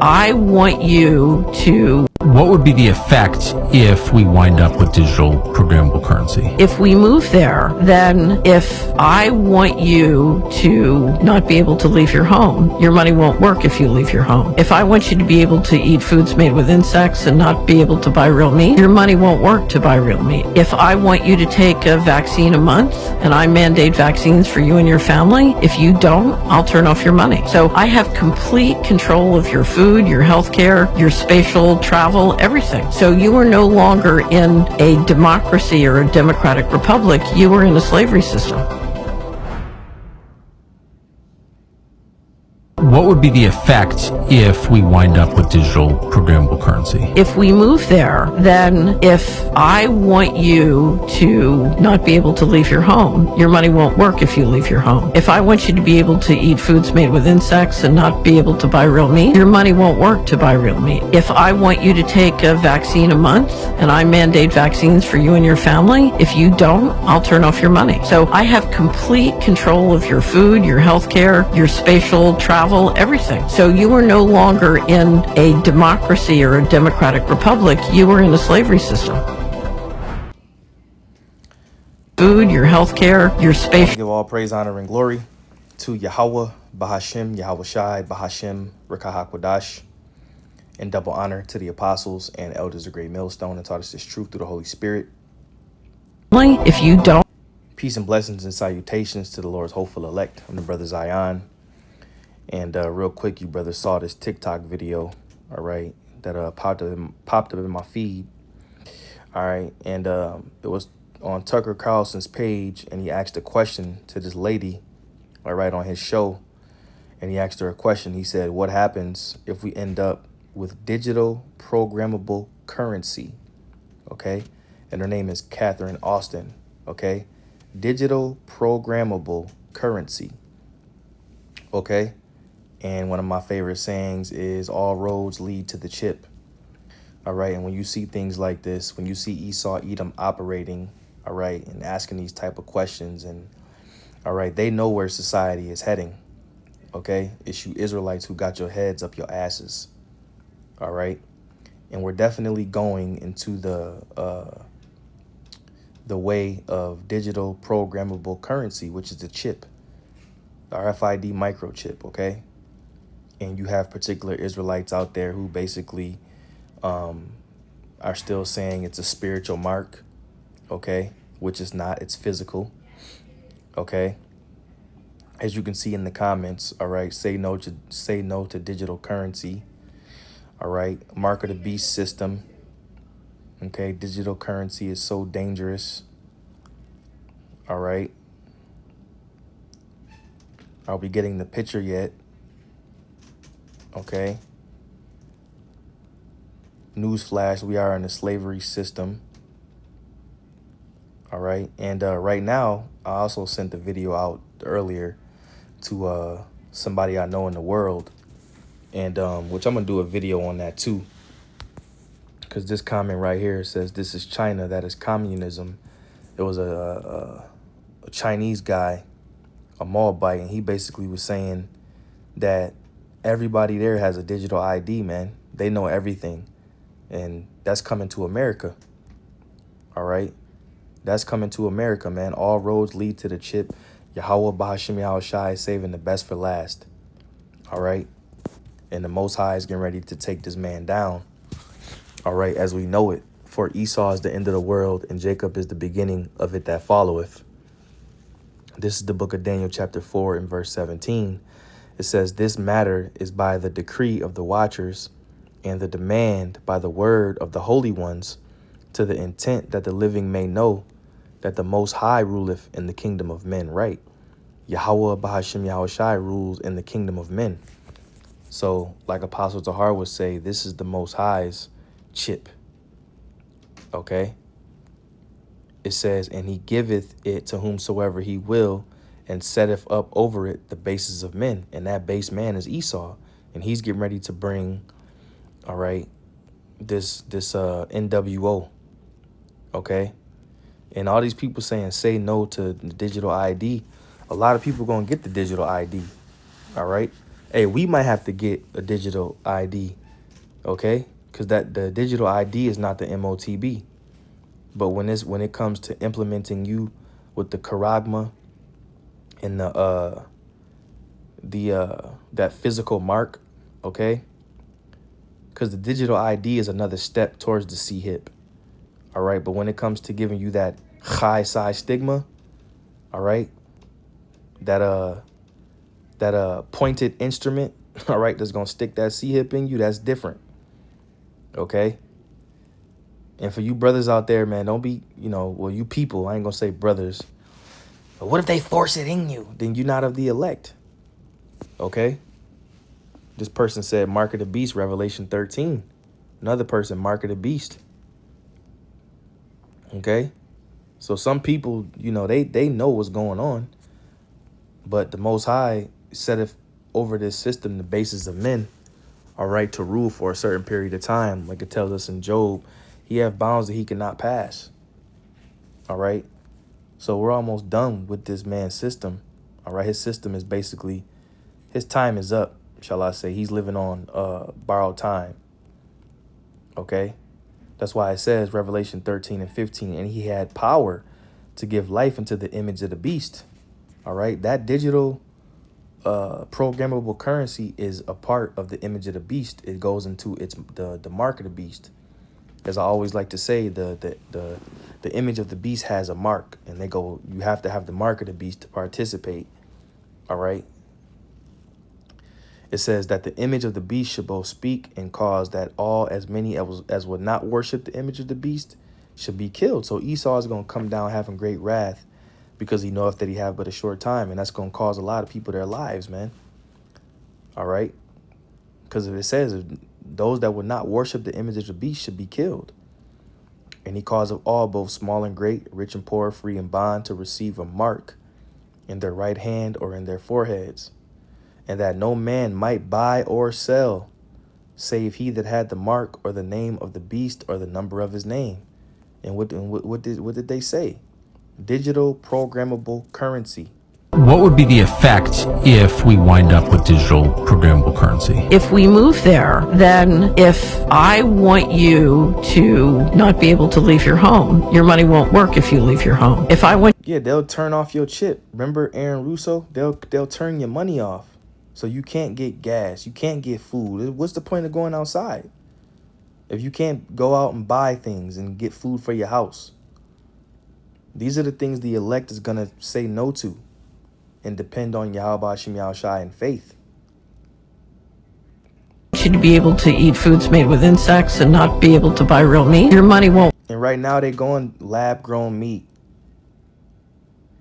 I want you to... What would be the effect if we wind up with digital programmable currency? If we move there, then if I want you to not be able to leave your home, your money won't work if you leave your home. If I want you to be able to eat foods made with insects and not be able to buy real meat, your money won't work to buy real meat. If I want you to take a vaccine a month and I mandate vaccines for you and your family, if you don't, I'll turn off your money. So I have complete control of your food, your health care, your spatial travel, everything. So you are no longer in a democracy or a democratic republic. You are in a slavery system. What would be the effect if we wind up with digital programmable currency? If we move there, then if I want you to not be able to leave your home, your money won't work if you leave your home. If I want you to be able to eat foods made with insects and not be able to buy real meat, your money won't work to buy real meat. If I want you to take a vaccine a month and I mandate vaccines for you and your family, if you don't, I'll turn off your money. So I have complete control of your food, your health care, your spatial travel, everything. So you are no longer in a democracy or a democratic republic. You are in a slavery system. Food, your health care, your spatial... Give all praise, honor, and glory to Yahweh, Bahashem, Yahweh Shai, Bahashem, Rekah HaKodash, and double honor to the apostles and elders of Great Millstone and taught us this truth through the Holy Spirit. If you don't... Peace and blessings and salutations to the Lord's hopeful elect. I'm the brother Zion. And real quick, you brothers saw this TikTok video, all right, that popped up in my feed, all right, and it was on Tucker Carlson's page, and he asked a question to this lady, all right, on his show, and he asked her a question. He said, what happens if we end up with digital programmable currency, okay, and her name is Catherine Austin, okay, digital programmable currency, okay. And one of my favorite sayings is all roads lead to the chip. All right. And when you see things like this, when you see Esau Edom operating, all right, and asking these type of questions, and all right, they know where society is heading. OK, it's you Israelites who got your heads up your asses. All right. And we're definitely going into the way of digital programmable currency, which is the chip, the RFID microchip. OK. And you have particular Israelites out there who basically are still saying it's a spiritual mark, okay, which is not, it's physical, okay. As you can see in the comments, all right, say no to digital currency, all right, mark of the beast system, okay, digital currency is so dangerous, all right. Are we getting the picture yet? Okay. Newsflash, we are in a slavery system. All right. And right now, I also sent the video out earlier to somebody I know in the world. And which I'm going to do a video on that, too. Because this comment right here says, this is China. That is communism. It was a Chinese guy, a Moabite, and he basically was saying that everybody there has a digital ID, man. They know everything. And that's coming to America. All right. That's coming to America, man. All roads lead to the chip. Yahweh, Bahashem, Yahweh Shai, saving the best for last. All right. And the Most High is getting ready to take this man down. All right. As we know it. For Esau is the end of the world, and Jacob is the beginning of it that followeth. This is the book of Daniel, chapter 4, and verse 17. It says, this matter is by the decree of the watchers and the demand by the word of the holy ones, to the intent that the living may know that the Most High ruleth in the kingdom of men, right? Yahweh, Bahashem, Yahweh Shai rules in the kingdom of men. So like Apostle Tahar would say, this is the Most High's chip. Okay. It says, and he giveth it to whomsoever he will, and setteth up over it the bases of men. And that base man is Esau. And he's getting ready to bring, all right, this NWO. Okay. And all these people saying, say no to the digital ID. A lot of people going to get the digital ID. All right. Hey, we might have to get a digital ID, okay? Because that the digital ID is not the MOTB. But when it comes to implementing you with the charagma and the that physical mark, okay? Because the digital ID is another step towards the C-hip, all right? But when it comes to giving you that high size stigma, all right, that pointed instrument, all right, that's gonna stick that C-hip in you, that's different, okay? And for you brothers out there, man, don't be, well, you people, I ain't gonna say brothers, but what if they force it in you? Then you're not of the elect, okay? This person said, mark of the beast, Revelation 13. Another person, mark of the beast. Okay? So some people, they know what's going on. But the Most High set it over this system, the basis of men, all right, to rule for a certain period of time. Like it tells us in Job, he have bounds that he cannot pass. All right? So we're almost done with this man's system. All right? His system is basically, his time is up. Shall I say, he's living on borrowed time. Okay? That's why it says, Revelation 13 and 15, and he had power to give life into the image of the beast. All right? That digital programmable currency is a part of the image of the beast. It goes into the mark of the beast. As I always like to say, the image of the beast has a mark, and you have to have the mark of the beast to participate. All right? It says that the image of the beast should both speak and cause that all as many as would not worship the image of the beast should be killed. So Esau is going to come down having great wrath because he knoweth that he have but a short time. And that's going to cause a lot of people their lives, man. All right. Because it says those that would not worship the image of the beast should be killed. And he caused of all, both small and great, rich and poor, free and bond, to receive a mark in their right hand or in their foreheads, and that no man might buy or sell, save he that had the mark or the name of the beast or the number of his name. And what did they say? Digital programmable currency. What would be the effect if we wind up with digital programmable currency? If we move there, then if I want you to not be able to leave your home, your money won't work if you leave your home. If I want... Yeah, they'll turn off your chip. Remember Aaron Russo? They'll turn your money off. So you can't get gas. You can't get food. What's the point of going outside if you can't go out and buy things and get food for your house? These are the things the elect is going to say no to and depend on Yahweh Shem Yahushai and faith. You to be able to eat foods made with insects and not be able to buy real meat, your money won't. And right now they're going lab-grown meat.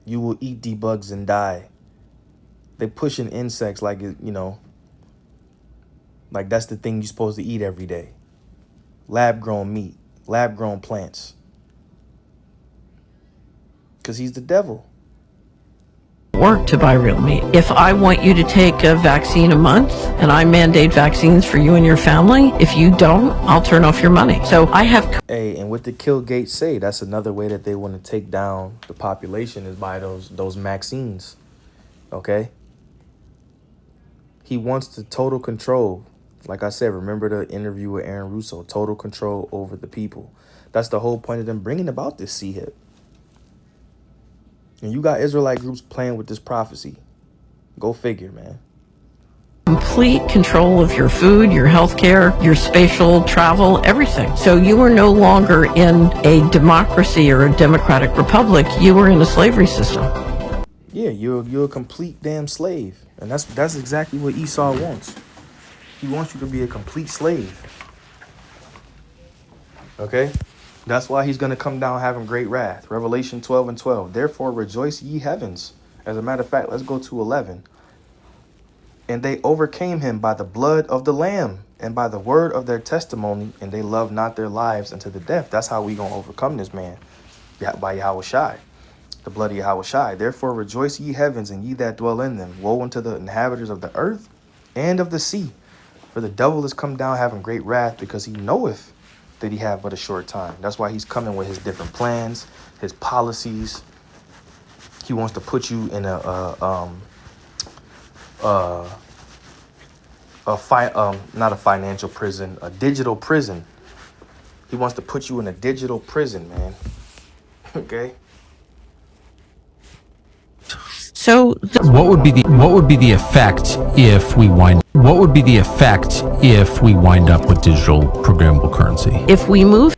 You will eat debugs and die. They pushing insects like, like that's the thing you're supposed to eat every day. Lab-grown meat, lab-grown plants. Because he's the devil. Work to buy real meat. If I want you to take a vaccine a month and I mandate vaccines for you and your family, if you don't, I'll turn off your money. So I have... Hey, and what the Kill Gates say, that's another way that they want to take down the population is by those vaccines. Okay? He wants the total control. Like I said, remember the interview with Aaron Russo, total control over the people. That's the whole point of them bringing about this C-hip. And you got Israelite groups playing with this prophecy. Go figure, man. Complete control of your food, your health care, your spatial travel, everything. So you are no longer in a democracy or a democratic republic. You are in a slavery system. Yeah, you're a complete damn slave. And that's exactly what Esau wants. He wants you to be a complete slave. Okay? That's why he's going to come down having great wrath. Revelation 12 and 12. Therefore rejoice ye heavens. As a matter of fact, let's go to 11. And they overcame him by the blood of the Lamb and by the word of their testimony, and they loved not their lives unto the death. That's how we going to overcome this man, by Yahushai, the blood of Yahushai. Therefore rejoice ye heavens, and ye that dwell in them. Woe unto the inhabitants of the earth and of the sea. For the devil is come down having great wrath, because he knoweth that he have but a short time. That's why he's coming with his different plans, his policies. He wants to put you in not a financial prison, a digital prison. He wants to put you in a digital prison, man. Okay. So What would be the effect if we wind up with digital programmable currency? if we move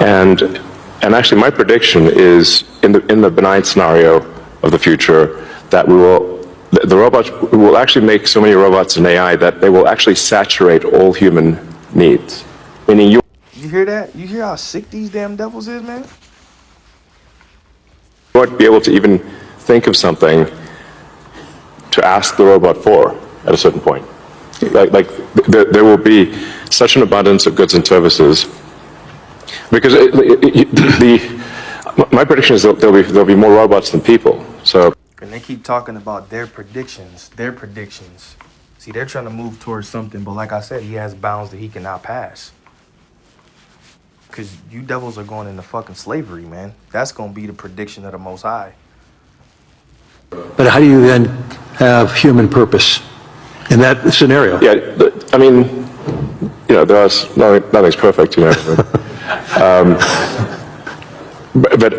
And actually, my prediction is in the benign scenario of the future that the robots will actually make so many robots and AI that they will actually saturate all human needs. Meaning you hear that? You hear how sick these damn devils is, man? won't be able to even think of something to ask the robot for at a certain point. Like there will be such an abundance of goods and services because my prediction is that there'll be more robots than people. So. And they keep talking about their predictions. See, they're trying to move towards something, but like I said, he has bounds that he cannot pass. Because you devils are going into fucking slavery, man. That's going to be the prediction of the Most High. But how do you then have human purpose in that scenario? Yeah, I mean, nothing's perfect, but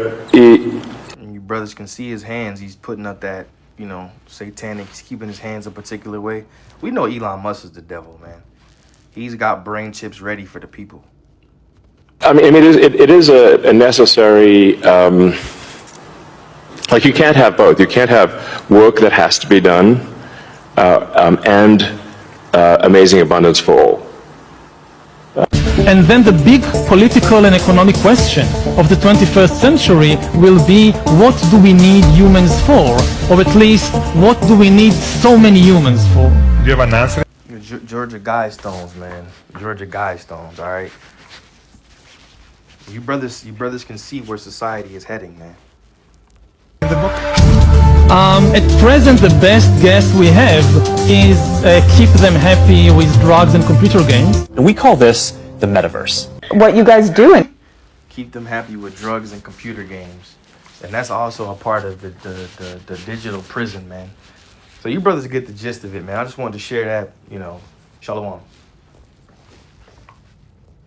And you brothers can see his hands. He's putting up that, satanic. He's keeping his hands a particular way. We know Elon Musk is the devil, man. He's got brain chips ready for the people. I mean, it is a necessary. Like you can't have both. You can't have work that has to be done and amazing abundance for all. And then the big political and economic question of the 21st century will be, what do we need humans for? Or at least, what do we need so many humans for? Do you have an answer? Georgia Guidestones, man. Georgia Guidestones, all right? You brothers can see where society is heading, man. At present, the best guess we have is keep them happy with drugs and computer games. We call this the metaverse. What you guys doing? Keep them happy with drugs and computer games. And that's also a part of the digital prison, man. So you brothers get the gist of it, man. I just wanted to share that, Shalom.